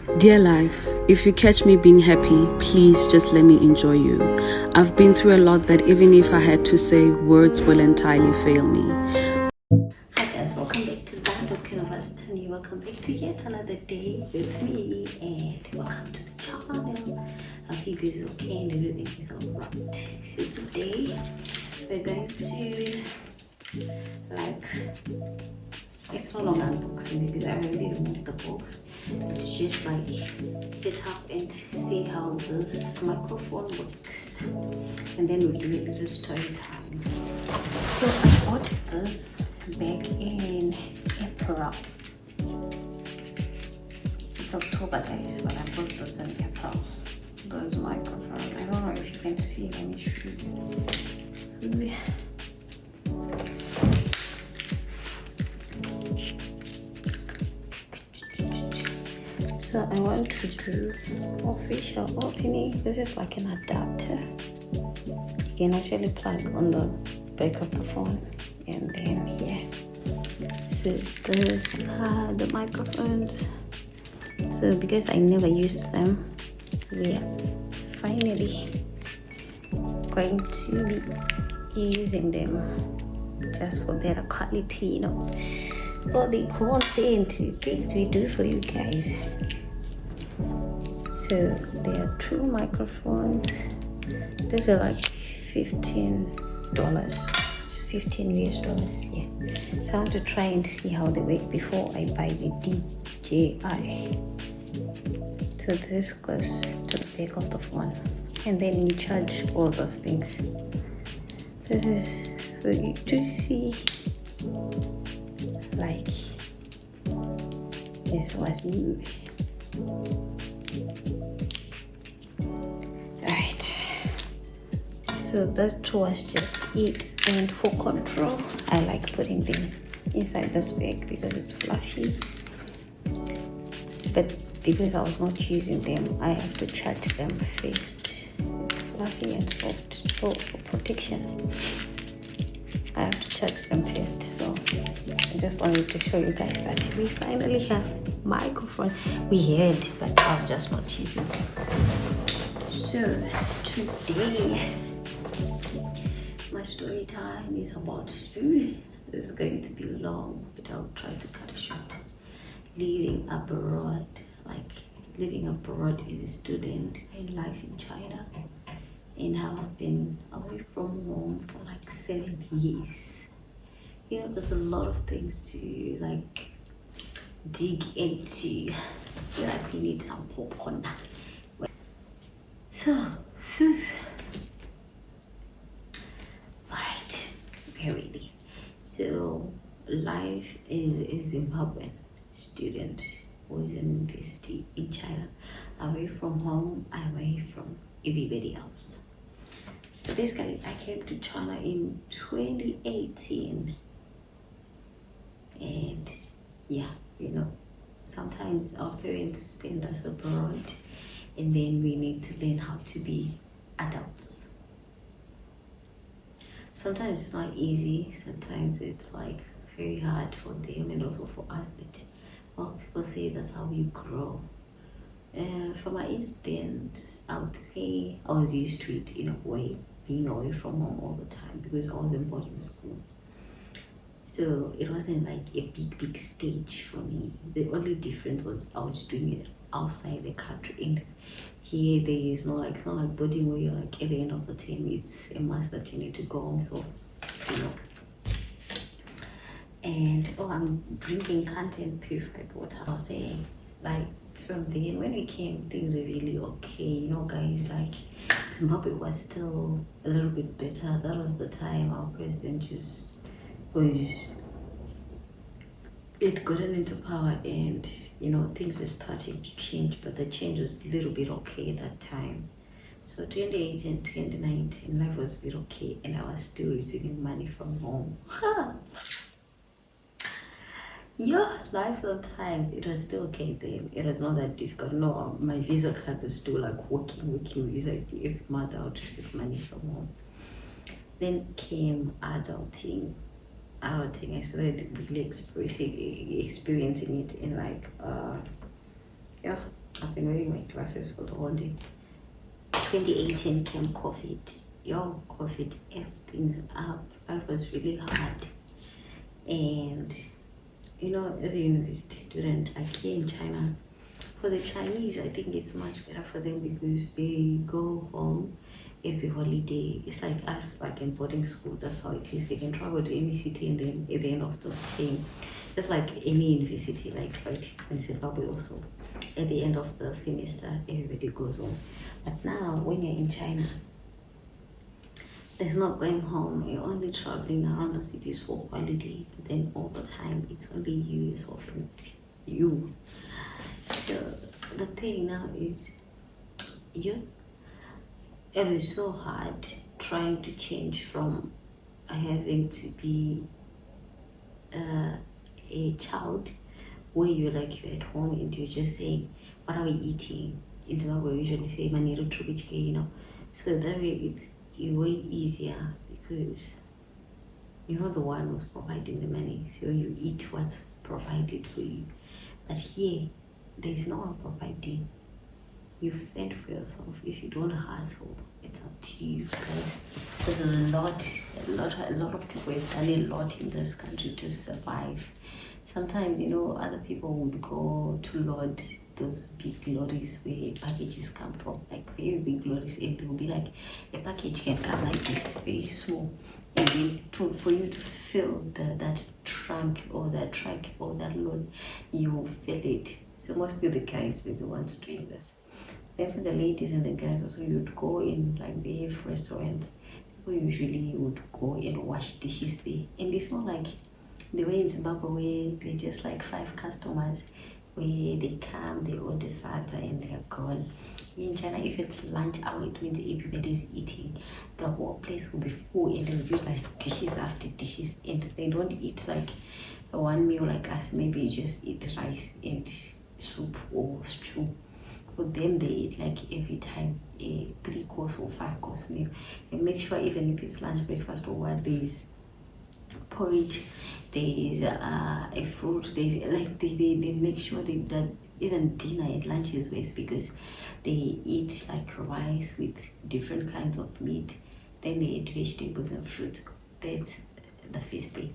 Dear life, if you catch me being happy, please just let me enjoy you. I've been through a lot that even if I had to say, words will entirely fail me. Hi guys, welcome back to Life with Queen of Us, Tanny. Welcome back to yet another day with me, and welcome to the channel. I hope you guys are okay and everything is alright. So today we're going to it's no longer unboxing because I already removed the box. To just sit up and see how this microphone works, and then we'll do a little story time. So I bought this back in April. It's October guys, but I bought this in April. Those microphone, I don't know if you can see, let me show you. So I want to do official opening. This is like an adapter. You can actually plug on the back of the phone, and then so those are the microphones. So because I never used them, we are finally going to be using them just for better quality, you know, all the content things we do for you guys. So there are two microphones. These are like $15, $15 US, yeah. So I want to try and see how they work before I buy the DJI. So this goes to the back of the phone, and then you charge all those things. This is so you do see this was new. Alright, so that was just it. And for control, I like putting them inside this bag because it's fluffy, but because I was not using them, I have to charge them first. It's fluffy and soft, so for protection I have to charge them first. So I just wanted to show you guys that we finally have microphone. We had, but I was just not using them. So today my story time is about food. It's going to be long, but I'll try to cut it short. Living abroad, living abroad as a student and life in China, and how I've been away from home for 7 years. You know, there's a lot of things to dig into. We need some popcorn. So, alright, we're ready. So, life is a Zimbabwean student who is in university in China, away from home, away from everybody else. So basically, I came to China in 2018, and yeah, you know, sometimes our parents send us abroad, and then we need to learn how to be adults. Sometimes it's not easy, sometimes it's very hard for them and also for us, but well, people say that's how you grow. For my instance, I would say I was used to it in a way, being away from home all the time because I was in boarding school. So it wasn't a big stage for me. The only difference was I was doing it outside the country, and here there is no it's not like boarding where you're at the end of the term it's a must that you need to go home. So you know, and I'm drinking content purified water. I was saying from then when we came, things were really okay, you know guys. Zimbabwe was still a little bit better. That was the time our president just had gotten into power, and you know things were starting to change, but the change was a little bit okay at that time. So 2018, 2019, life was a bit okay, and I was still receiving money from home. Yeah, life sometimes it was still okay then. It was not that difficult. No, my Visa card was still working. Every month I would receive money from home. Then came adulting. I started really experiencing it in I've been wearing my glasses for the whole day. 2018 came COVID. COVID F things up. Life was really hard. And, as a university student, like here in China, for the Chinese, I think it's much better for them because they go home every holiday. It's like us, like in boarding school, that's how it is. They can travel to any city and then at the end of the term, just like any university, like right in Zimbabwe also, at the end of the semester, everybody goes home. But now, when you're in China, there's not going home. You're only traveling around the cities for holiday. But then all the time, it's only you, yourself, and you. So the thing now is, it is so hard trying to change from having to be a child where you're at home and you're just saying, what are we eating? In Zimbabwe, we usually say, Manero Trubichke, So that way it's way easier because you're not the one who's providing the money. So you eat what's provided for you. But here, there's no one providing. You fend for yourself. If you don't hustle, it's up to you guys. There's a lot of people have done a lot in this country to survive. Sometimes, other people would go to load those big lorries where packages come from, like very big lorries, and they will be like, a package can come like this, very small. And then for you to fill that trunk or that truck or that load, you will fill it. So mostly the guys were the ones doing this. Then for the ladies and the guys also, you'd go in like the restaurants. People usually would go and wash dishes there. And it's not like the way in Zimbabwe where they're just like 5 customers where they come, they order sata and they're gone. In China, if it's lunch hour, it means everybody's eating. The whole place will be full and they'll be like dishes after dishes, and they don't eat like one meal like us. Maybe you just eat rice and soup or stew. For them, they eat like every time a 3-course or 5-course meal. And make sure even if it's lunch, breakfast or what, there's porridge, there's a fruit, there's like they make sure that even dinner and lunch is waste because they eat like rice with different kinds of meat, then they eat vegetables and fruit. That's the first day.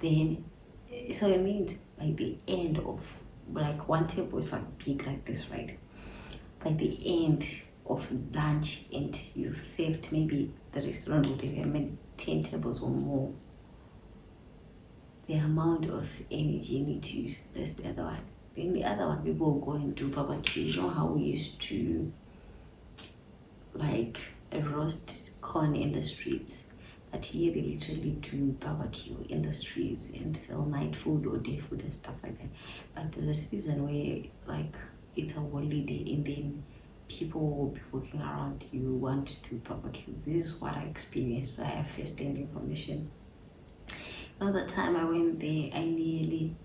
Then so it means by the end of like one table is like big like this, right? By the end of lunch and you saved, maybe the restaurant would have made 10 tables or more. The amount of energy you need to use, that's the other one. Then the other one, people go and do barbecue. You know how we used to like roast corn in the streets? But here they literally do barbecue in the streets and sell night food or day food and stuff like that. But there's a season where like it's a holiday and then people will be walking around, you want to do barbecue. This is what I experienced. I have first-hand information. Another time I went there, I nearly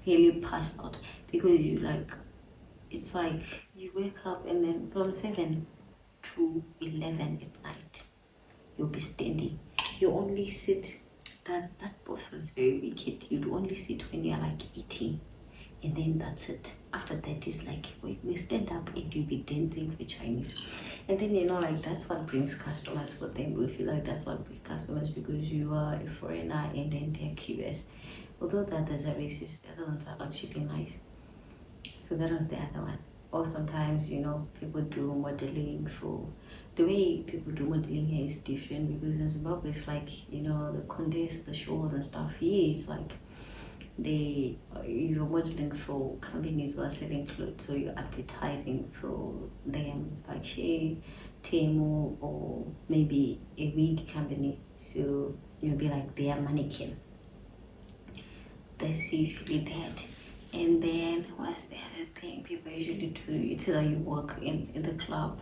nearly passed out because it's like you wake up and then from 7 to 11 at night, you'll be standing. You only sit, that boss was very wicked. You'd only sit when you're like eating. And then that's it. After that is like we stand up and you'll be dancing for Chinese. And then like that's what brings customers for them. We feel like that's what brings customers because you are a foreigner and then they're curious. Although that there's a racist, the other ones are actually nice. So that was the other one. Or sometimes, people do modeling for the way people do modeling here is different because in Zimbabwe it's like, the contests, the shows and stuff. Here it's like you're modeling for companies who are selling clothes, so you're advertising for them. It's like Shea, Temu, or maybe a wig company. So you'll be like their mannequin. That's usually that. And then what's the other thing people usually do? It's either you work in the club,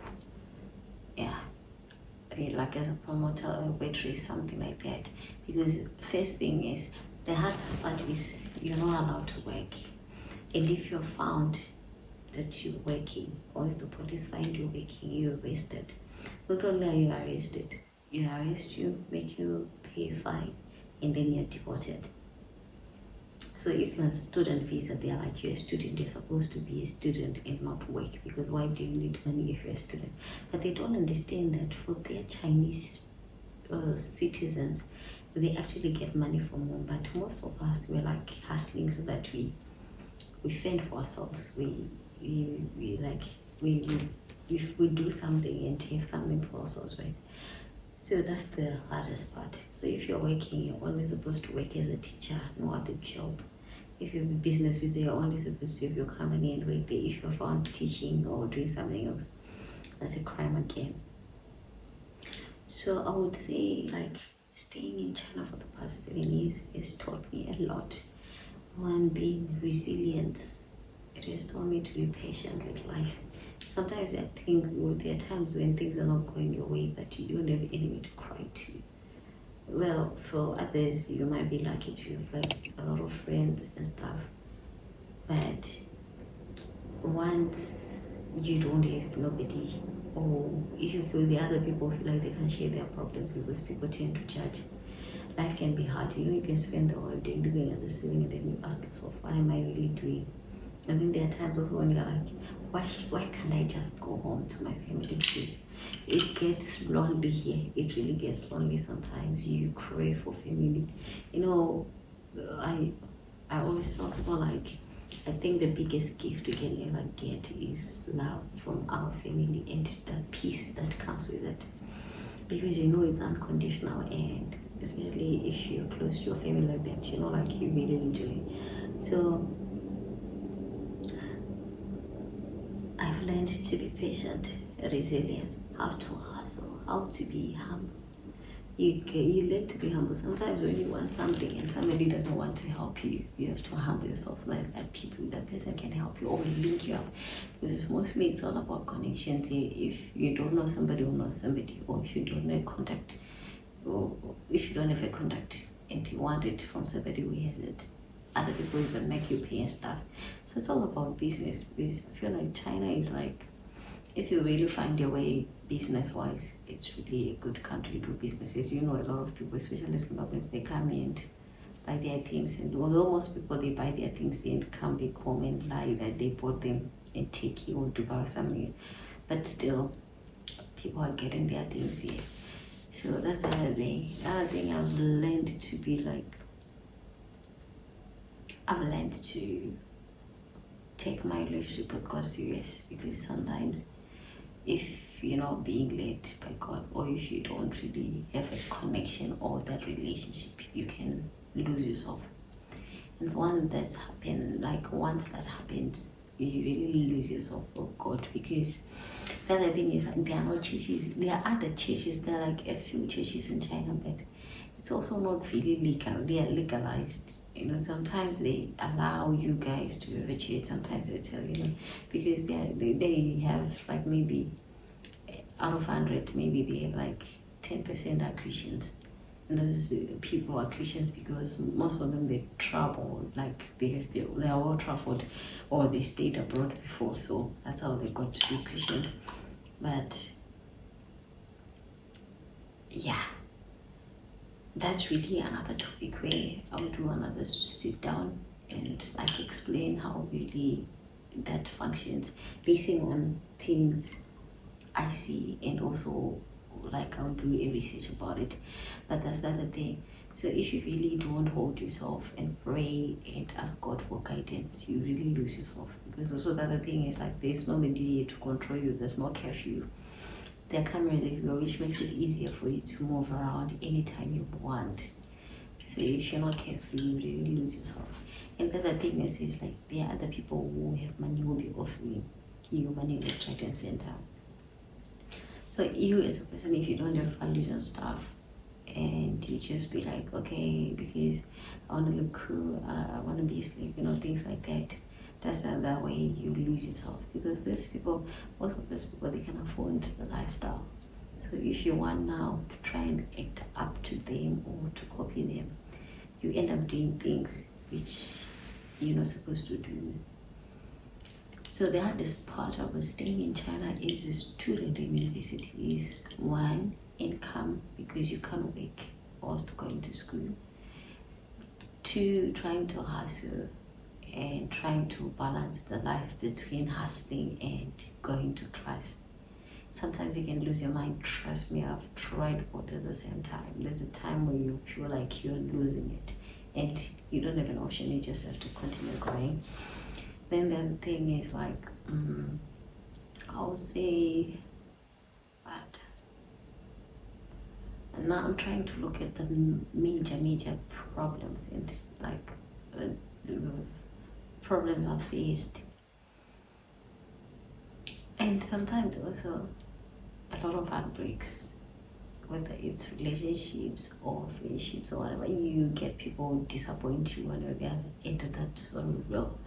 like as a promoter or a waitress, something like that. Because first thing is, the hardest part is you're not allowed to work. And if you're found that you're working, or if the police find you working, you're arrested. Not only are you arrested, you arrest you, make you pay a fine, and then you're deported. So So if you're on student visa, they're like, you're a student, you're supposed to be a student and not work, because why do you need money if you're a student? But they don't understand that for their Chinese citizens, they actually get money from home. But most of us, we're like hustling so that we fend for ourselves. We do something and have something for ourselves, right? So that's the hardest part. So if you're working, you're only supposed to work as a teacher, no other job. If you have a business with you, you're only supposed to have your company and work there. If you're found teaching or doing something else, that's a crime again. So I would say, like, staying in China for the past 7 years has taught me a lot. One, being resilient. It has taught me to be patient with life. Sometimes there are times when things are not going your way, but you don't have anyone to cry to. Well, for others, you might be lucky to have like a lot of friends and stuff. But once you don't have nobody, or if you feel the other people feel like they can share their problems, because people tend to judge, life can be hard. You can spend the whole day living at the ceiling, and then you ask yourself, what am I really doing? And then there are times also when you're like, why can't I just go home to my family? Because it gets lonely here. It really gets lonely sometimes. You crave for family. I always thought more like, I think the biggest gift we can ever get is love from our family and that peace that comes with it. Because it's unconditional, and especially if you're close to your family like that, like you really enjoy. So I've learned to be patient, resilient, how to hustle, how to be humble. You learn to be humble. Sometimes when you want something and somebody doesn't want to help you, you have to humble yourself, like that person can help you or link you up. Because mostly it's all about connections. If you don't know somebody who knows somebody, or if you don't know a contact, or if you don't have a contact and you want it from somebody who has it, other people even make you pay and stuff. So it's all about business. Because I feel like China is like, if you really find your way business-wise, it's really a good country to do business. As a lot of people, especially Zimbabweans, they come in and buy their things. And although most people, they buy their things and come back home and lie that they bought them in Turkey or Dubai or something. But still, people are getting their things here. So that's the other thing. The other thing I've learned to be like, I've learned to take my relationship with God serious, because sometimes if you're not being led by God, or if you don't really have a connection or that relationship, you can lose yourself. And once that happens, you really lose yourself for God. Because the other thing is, like, there are no churches. There are other churches. There are like a few churches in China, but it's also not really legal. They are legalized. Sometimes they allow you guys to have a church. Sometimes they tell because they have like maybe out of 100, maybe they have like 10% are Christians. And those people are Christians because most of them, they travel, like they are well traveled, or they stayed abroad before, so that's how they got to be Christians. But yeah, that's really another topic where I would do another sit down and like explain how really that functions, basing on things I see, and also like I'll do a research about it. But that's the other thing. So if you really don't hold yourself and pray and ask God for guidance, you really lose yourself. Because also the other thing is, like, there's nobody to control you. There's no curfew. There are cameras everywhere, which makes it easier for you to move around anytime you want. So if you're not careful, you really lose yourself. And the other thing is like, there are other people who have money who will be offering you money left, right, and center. So you as a person, if you don't have values and stuff, and you just be like, okay, because I want to look cool, I want to be asleep, things like that, that's the other way you lose yourself. Because most of these people, they can afford the lifestyle. So if you want now to try and act up to them or to copy them, you end up doing things which you're not supposed to do. So the hardest part of staying in China is a student in university is, one, income, because you can't work whilst going to school. 2, two, trying to hustle and trying to balance the life between hustling and going to class. Sometimes you can lose your mind. Trust me, I've tried both at the same time. There's a time where you feel like you're losing it and you don't have an option, you just have to continue going. Then the other thing is like, I would say, but and now I'm trying to look at the major problems and like problems I've faced. And sometimes also a lot of heartbreaks, whether it's relationships or friendships or whatever, you get people disappoint you one or the other, and that's so real.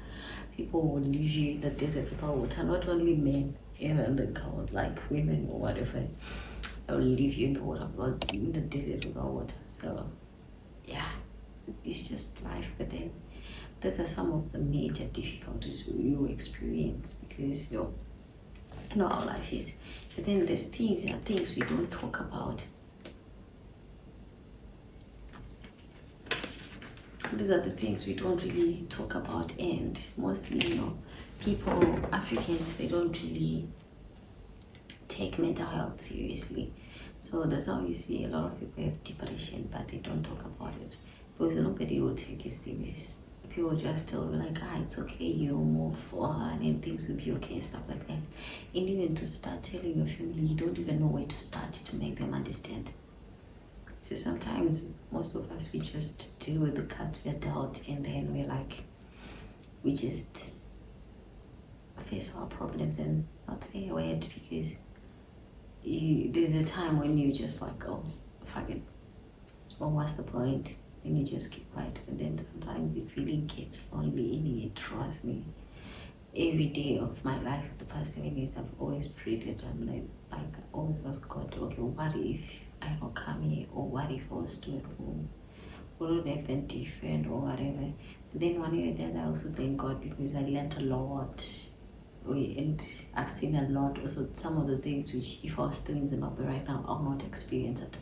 People will leave you in the desert without water, not only men, even the girls, like women or whatever. I will leave you in the water, in the desert without water. So yeah, it's just life. But then those are some of the major difficulties you experience because you know how life is. But then there's things we don't talk about. These are the things we don't really talk about, and mostly, people, Africans, they don't really take mental health seriously. So that's how you see a lot of people have depression, but they don't talk about it because nobody will take you serious. People just tell you like, it's okay, you'll move on and things will be okay and stuff like that. And even to start telling your family, you don't even know where to start to make them understand. So sometimes most of us, we just deal with the cards we're dealt, and then we just face our problems and not say a word because there's a time when you just like, oh, fuck it. Well, what's the point? Then you just keep quiet. And then sometimes it really gets lonely in here, trust me. Every day of my life, the past 7 years, I've always prayed it. I'm like I always ask God, okay, what if I don't come here? Or what if I was still at home? Would it have been different or whatever? But then one year then I also thank God because I learned a lot. And I've seen a lot also, some of the things which if I was still in Zimbabwe right now, I'll not experience it.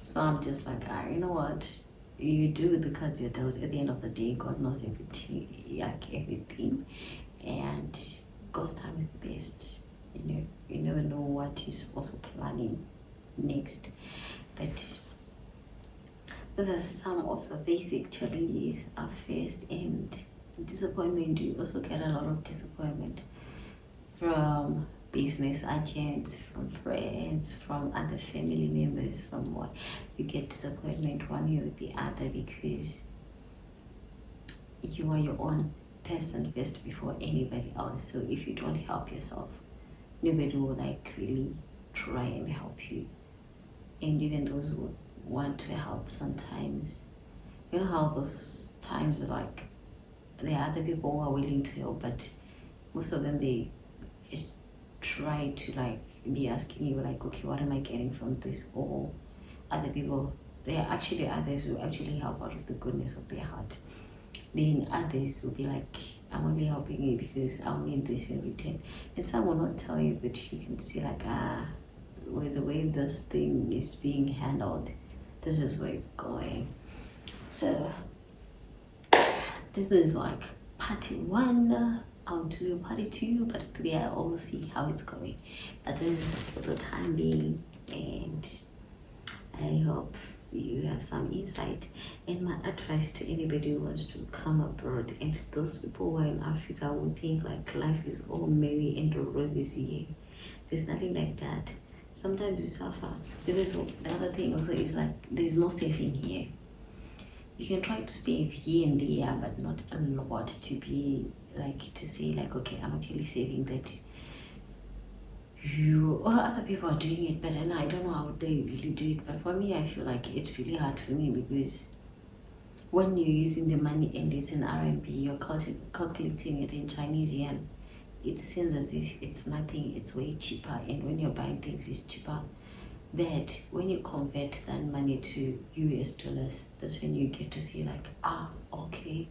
So I'm just like, you know what? You do with the cards you're dealt. At the end of the day, God knows everything. And God's time is the best. You never know what He's also planning next. But those are some of the basic challenges I've faced, and disappointment. You also get a lot of disappointment from business agents, from friends, from other family members, from what you get disappointment one way or the other because you are your own person first before anybody else. So if you don't help yourself, nobody will really try and help you. And even those who want to help, sometimes you know how those times are like there are other people who are willing to help, but most of them they try to be asking you okay, what am I getting from this? Or other people, there are actually others who actually help out of the goodness of their heart. Then others will be like, I'm only helping you because I'll need this in return. And some will not tell you, but you can see with the way this thing is being handled, this is where it's going. So this is part 1. I'll do part 2, part 3. I'll always see how it's going. But this is for the time being, and I hope you have some insight. And my advice to anybody who wants to come abroad, and those people who are in Africa who think life is all merry and roses here. There's nothing like that. Sometimes you suffer. Because the other thing also is there's no saving here. You can try to save here and there, but not a lot to be to say okay, I'm actually saving that. Other people are doing it better, and I don't know how they really do it. But for me, I feel it's really hard for me because when you're using the money and it's in RMB, you're calculating it in Chinese yuan. It seems as if it's nothing. It's way cheaper, and when you're buying things, it's cheaper. But when you convert that money to US dollars, that's when you get to see okay,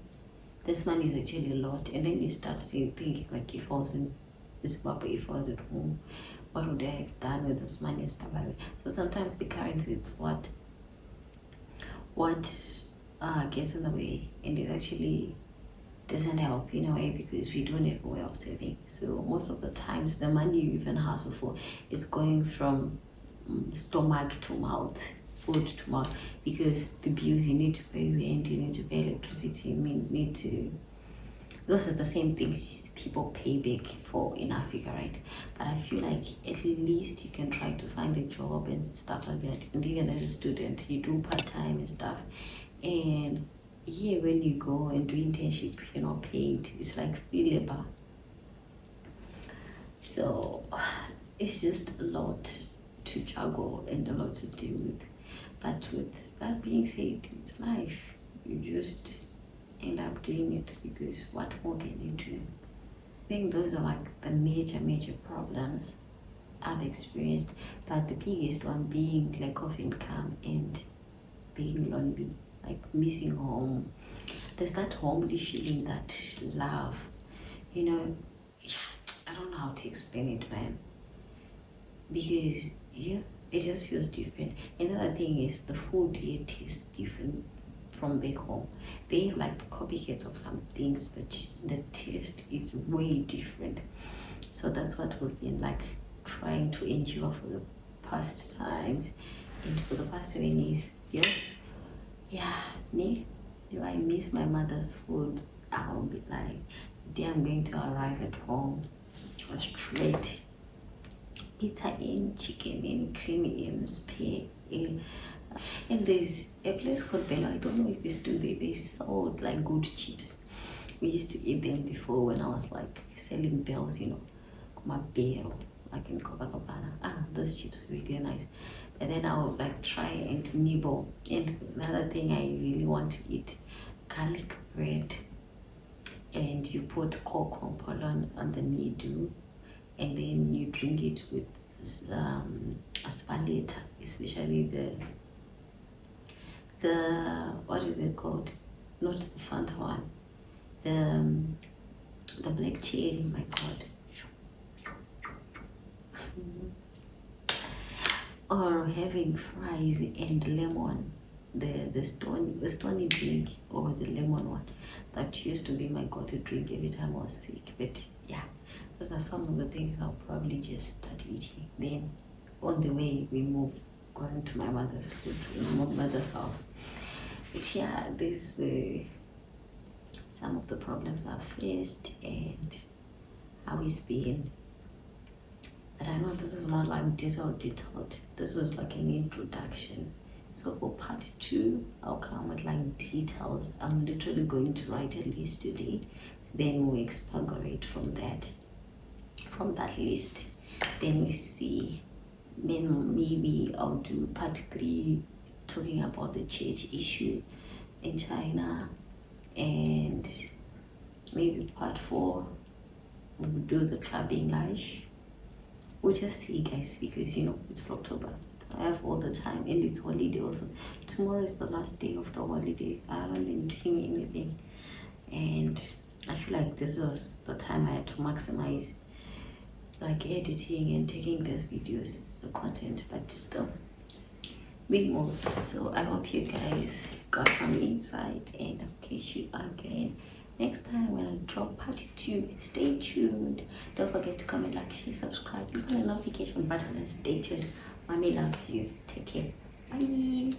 this money is actually a lot. And then you start thinking if I was in Zimbabwe, if I was at home, what would I have done with those money and stuff like that. So sometimes the currency is what gets in the way, and it actually doesn't help in a way because we don't have a way of saving. So most of the times the money you even hustle for is going from stomach to mouth, food to mouth, because the bills, you need to pay rent, you need to pay electricity, you need to, those are the same things people pay back for in Africa, right? But I feel like at least you can try to find a job and stuff like that. And even as a student, you do part-time and stuff. And yeah, when you go and do internship, you're not paid. It's like free labor. So it's just a lot to juggle and a lot to deal with. But with that being said, it's life. You just end up doing it because what more can you do? I think those are like the major problems I've experienced. But the biggest one being lack of income and being lonely, like missing home. There's that homely feeling, that love, you know. I don't know how to explain it, man, because yeah, it just feels different. Another thing is the food here tastes different from back home. They have like copycats of some things, but the taste is way different. So that's what we've been like trying to endure for the past times, and for the past 7 years. Yeah, me. Do I miss my mother's food? I won't be lying. The day I'm going to arrive at home, straight pizza in, chicken in, creamy in, spare in. And there's a place called Bello. I don't know if it's still there. They sold like good chips. We used to eat them before when I was like selling bells, you know, Kumabero, like in Copacabana. Those chips were really nice. And then I would like try and nibble. And another thing I really want to eat, garlic bread. And you put coke on pollen on the middle, and then you drink it with aspalator, especially the what is it called? Not the Fanta one, the black cherry. My God. Or having fries and lemon, the stony drink, or the lemon one. That used to be my go-to drink every time I was sick. But yeah, those are some of the things I'll probably just start eating. Then on the way we move, going to my mother's food, my mother's house. But yeah, these were some of the problems I've faced and how it's been. But I know this is not like detailed. This was like an introduction. So for part 2, I'll come with like details. I'm literally going to write a list today. Then we'll expurgate from that list. Then we see. Then maybe I'll do part 3, talking about the church issue in China. And maybe part 4, we'll do the clubbing life. We'll just see, guys, because you know it's Vloctober, so I have all the time, and it's holiday also. Tomorrow is the last day of the holiday. I haven't been doing anything, and I feel like this was the time I had to maximize like editing and taking these videos, the content, but still big move. So I hope you guys got some insight, and I'll catch you again next time when I drop part 2. Stay tuned. Don't forget to comment, like, share, subscribe, click on the notification button, and stay tuned. Mommy loves you. Take care. Bye.